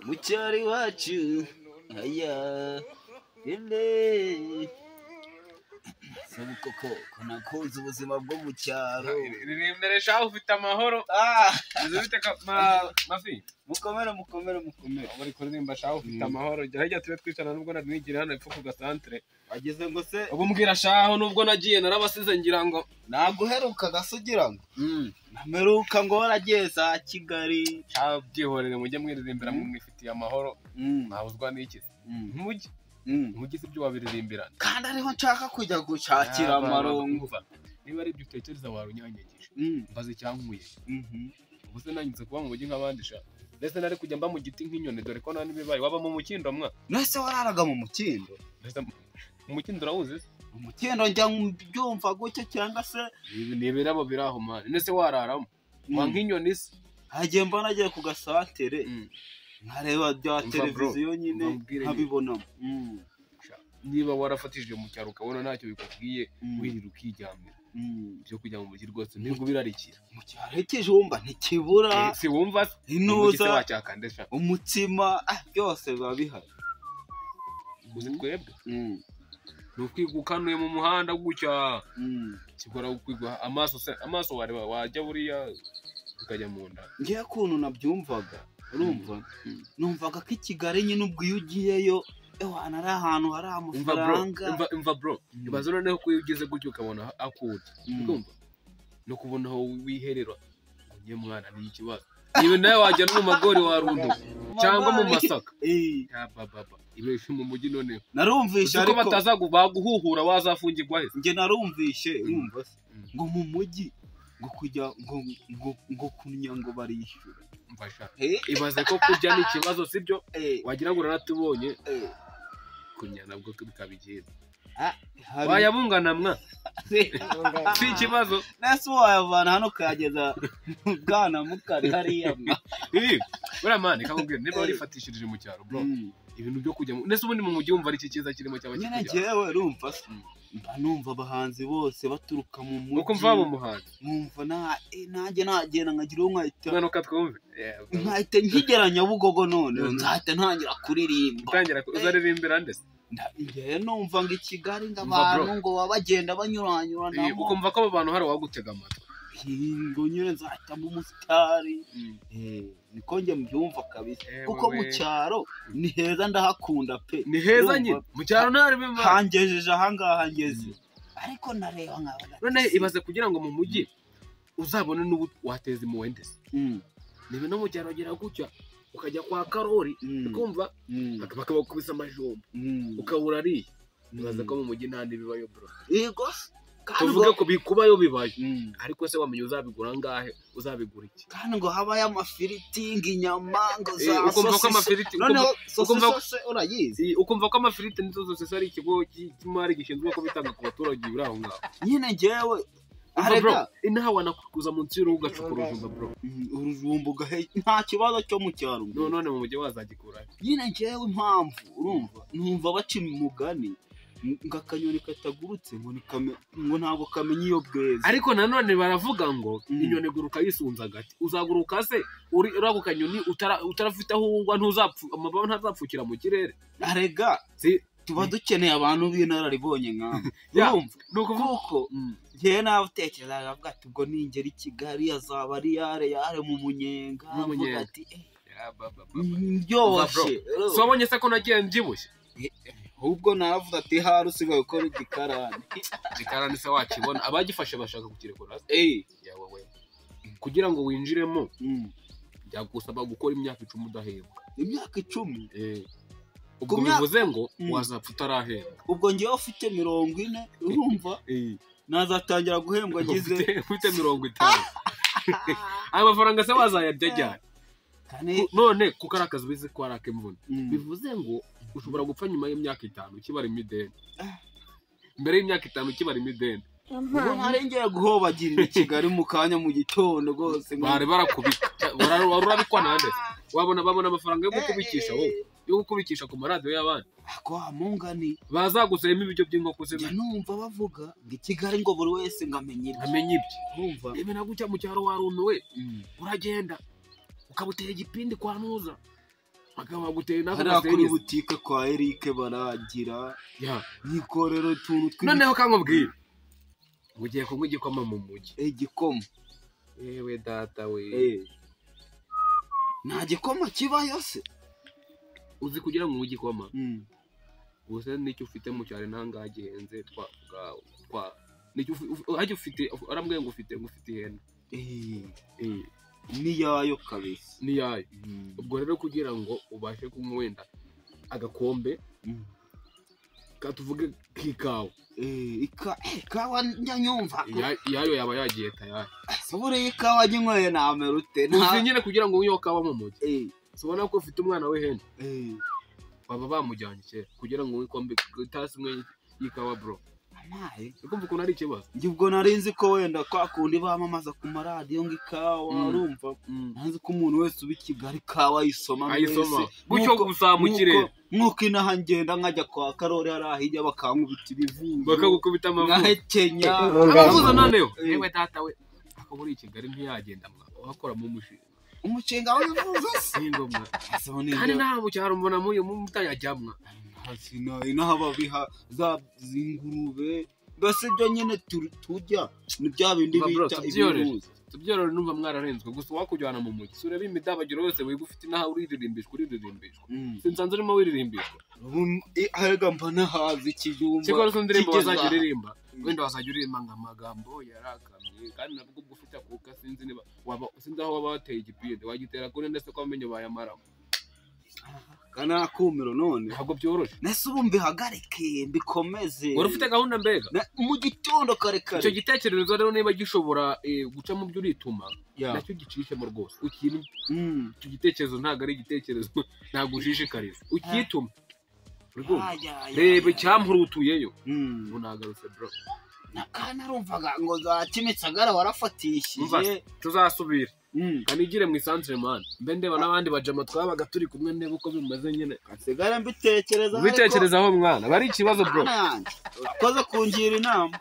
mucyari wacu aya ende sabu koko nakunze ubuzima bwo mu cyaro ririmbere shaho ufite amahoro bite mafi mukomere bari kuririmba shaho ufite amahoro jya tube twicana nubwo nanigira hano epfo ku gasantre ageze ngo se ubu mbwira shaho nubwo nagiye narabasize ngira ngo naguheruka gasugira ngo nameruka ngo waragiye za Kigali byihorere mujye mwiririmbira mwifitiye amahoro ntabuzwa n'iki mujye ibyo wabiririmbira kandi ariho nshaka kujya gushakira amarongo niba ari ibyo utekereza warunyanyagisha mbaze icyankuye ubu se nanyuze kuba mu mujyi nk'abandi sha ndetse nari kujya mba mu giti nk'inyoni dore ko nta n'ibibaye waba mu mukindo mwa nese wararaga mu mukindo mu mukindo urawuzi umukindo njya byumva gutya cyangwa se ni ibirabo biri aho mani nese wararamo wa nk'inyoni se hagiye mbona agiye ku gasantere nkareba bya televiziyo nyine nkabibonamo niba warafatishije mu cyaro ukabona ntacyo bikubwiye wirira ukiryamira byo kujya mu mujyi rwose ntabwo birarikira mu cyaro ikijumba ntikibura si wumva inuza wacyakandesha umutsima byose biba bihari uzi twebwe ni ukwiga ukanuye mu muhanda gutya kigora kwiga amaso wareba wajya buriya ukajya mu nda ngiye kuntu nabyumvaga urumva numvaga ko i Kigali nyine ubwo iyo ugiyeyo ewana ari ahantu hari amafaranga imva bro ibaze noneho ko iyo ugeze gutyo ukabona akuta urumva no kubona aho wiherera ngo mwana ni ikibazo niba nawe wajya no mu magori warundu cyangwa mu masaka ibeshe mu mujyi noneho narumvishe ariko baguhuhura wazafungirwa he nge narumvishe urumva ngo mu mujyi ngo kujya ngo kunya ngo barishyura mfasha ibaze ko kujya ni ikibazo sibyo wagira ngo uranatubonye kunya nabwo bikabigiye wayabungana mwa si ikibazo nese wayavana hano kageza bwana mukari hariya mwa buriya mani kakubwira niba warifatishirije mu cyaro bro ibintu byo kujya nese ubundi mu mujyi wumva ari iki cyiza kirimo cyaba kikujya nyine njyewe urumva numva abahanzi bose baturuka mu mujyi uko mva mu muhanzi numva nanjye nagenda nkagira uwo nkahita mwanuka twumve nkahita nkigera Nyabugogo none nzahita ntangira kuririmba uzaririmbira ndetse njyewe numva ngo i Kigali ngo abantu ngo baba bagenda banyuranyuranamo ukumva ko abo bantu hari uwagutega amatwi ngo nyine nzahita mu musitari niko njye mbyumva kabisa kuko mu cyaro ni heza ndahakunda pe ni heza nyine mu cyaro ntari bimwe hangejeje ahangaha ngeze ariko nareba nkabona none ibaze kugira ngo mu mujyi uzabone n'ubu wateza imuwendese niba no mu cyaro gira gutya ukajya kwa Karori ukumva bakabakubisa amajombo ukabura ari nibaza ko mu mujyi nta nibibayo bro yego tuvuge ko bikubayo bibaye ariko se wamenye uzabigura ngahe uzabigura iki kandi ngo habaye amafiriti inyama ngo za ukumva ko amafiriti urayizi ukumva ko amafiriti nizo zose ari ikigo cy'imari gishinzwe ko bitanga ku baturage biri aho ngaho nyine njyewe arega inaha wanakuza munsi y'uruhu ugacukura urujumba bro urujumba nta kibazo cyo mu cyaro none mu mujyi wazagikura nyine njyewe impamvu urumva numva baca umugani ngo akanyoni katagurutse ngo ntabwo kamenya iyo bweze ariko nanone baravuga ngo inyoni guruka yisunza agati uzaguruka se uri ako kanyoni utarafite aho ugwa amababa ntazapfukira mu kirere arega tuba dukeneye abantu b'inararibonye nk'abo urumva ni ukuvuga njyewe nawe utekerezaga avuga ati ubwo ningera i Kigali azaba ari yare mu munyenga avuga ati ndyoshye so wabonye se ko nagiye mbyibushye ahubwo navuga ati hari usigaye ukora igikarani se wakibona abagifashe bashaka kukirekura yawe kugira ngo winjiremo byagusaba gukora imyaka 10 udahembwa imyaka 10 ubwo bivuze ngo wazapfa utarahembwa ubwo ngiye ufite 40 urumva nazatangira guhembwa ngize ufite 50 aya mafaranga se wazayarya ryari none kuko ari akazi bizi ko ari akemvune bivuze ngo ushobora gupfa nyuma y'imyaka 5 kibara imideni mbere y'imyaka 5 kibara imideni ubu ntarengeye guhobagirira i Kigali mu kanya mu gitondo rwose bari barakubika urabikwa nande babona amafaranga yo gukubikisha wowe yo gukubikisha ku maradiyo y'abandi ako amungani bazagusema ibyo by'inkoko se numva bavuga ngo i Kigali ngo buri wese ngamenye ibyo urumva ibe nagucya mu cyaro warunuwe uragenda ukabutera igipindi kwa Ntuza akaba guteye nako hariya kuri butike kwa Eric baragira nikorero utuntu noneho kankubwira ugiye kunywa igikoma mu mujyi igikoma yewe data we nta gikoma kibayo se uzi kugira ngo igikoma gusa nicyo ufite mu cyane ntanga gihenze twa nicyo ufite arambwiye ngo ufite ihene ni yayo kabisa ni yayo ubwo rero kugira ngo ubashe kumwenda agakombe katuvuge kikawa ikawa nyanyumva yayo yaba yagiye tayari sobore ikawa nyinyweye namerute nyine kugira ngo uyo kawa mu mujyi sobona ko ufite umwana w'ihene baba bamujyanye kera kugira ngo wikombe itasi imwe y'ikawa bro amaye ukumva ukuntu ari ikibazo njye ubwo narinzi ko wenda kwa kundi bamamaza ku maradiyo ngo ikawa urumva ntazi ko umuntu wese uba i Kigali ikawa ayisoma gutyo gusambukire nk'uko inaha ngenda nkajya kwa Karori hariya hirya bakankubita ibivuzo bakagukubita amavuta nkahekenya amavuzo noneho yewe data we akabura i Kigali ntiyagenda wakoramo umushinga w'ibivuzo singomwa kandi nta mu cyaro mbona mutayajyamwa inaha babiha za zingurube mbese ibyo nyine tujya ni bya bindi bita ibivuzo tubyorore numva mwararenzwe gusa wakujyana mu mujyi sureba imidabagiro yose wiga ufite naho uririmbishwa sinsanze urimo wiririmbishwa ahega mba nahazi ikijumba kiko rero ndirimbo wazajya uririmba wenda wazajya uririmba amagambo yarakamye kandi nabwo ubwo ufite akuka sinzi niba sinzi aho waba wateye igipinde wagitera kuri ndetse ko amenyo bayamaramo kana kumiro none ntabwo byoroshye nese ubu mbihagarike mbikomeze wari ufite gahunda mbega mu gitondo kare icyo gitekerezo rero niba gishobora guca mu byo urituma nacyo gicishemo rwose icyo gitekerezo ntabwo ari igitekerezo ntabwo ushishikariza ukituma reba icyampurutuyeyo ubu nagarutse bro nakana rumvaga ngo za Kimisagara warafatishije tuzasubira kanigire mu isantre man mbe ndeba nabandi bajama twabaga turi kumwe ndeba uko bimaze nyine kasigara mbitekerezaho mwana bari ikibazo bro koza kungira inama